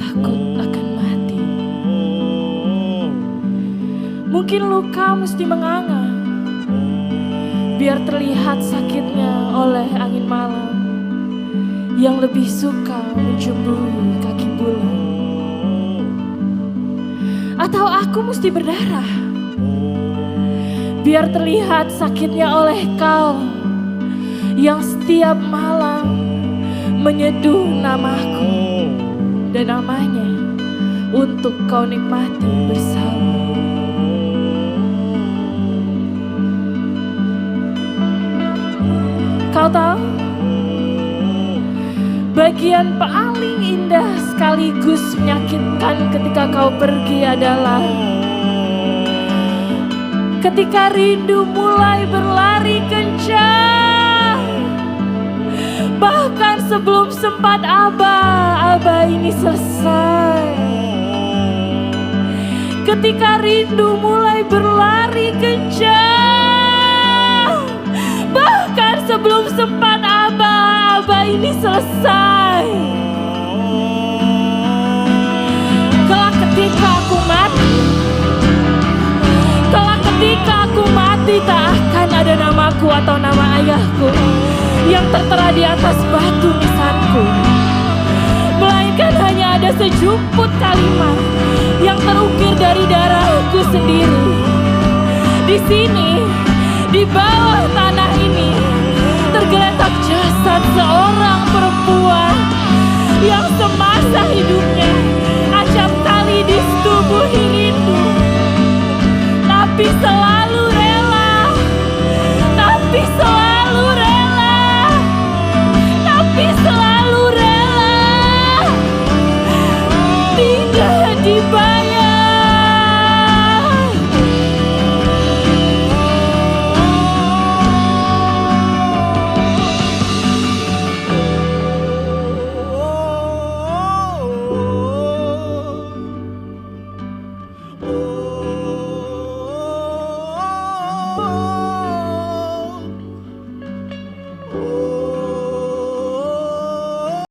takut akan mati. Mungkin luka mesti menganga, biar terlihat sakitnya oleh angin malam yang lebih suka menjemburi kaki bulan. Atau aku mesti berdarah, biar terlihat sakitnya oleh kau yang setiap malam menyeduh namaku dan namanya untuk kau nikmati bersama. Kau tahu, bagian paling indah sekaligus menyakitkan ketika kau pergi adalah ketika rindu mulai berlari kencang. Bahkan sebelum sempat aba ini selesai. Ketika rindu mulai berlari kencang, bahkan sebelum sempat aba ini selesai. Kelak ketika aku mati, kelak ketika aku mati, tak akan ada namaku atau nama ayahku yang tertera di atas batu nisanku, melainkan hanya ada sejumput kalimat yang terukir dari darahku sendiri. Di sini, di bawah tanah ini, tergeletak jasad seorang perempuan yang semasa hidupnya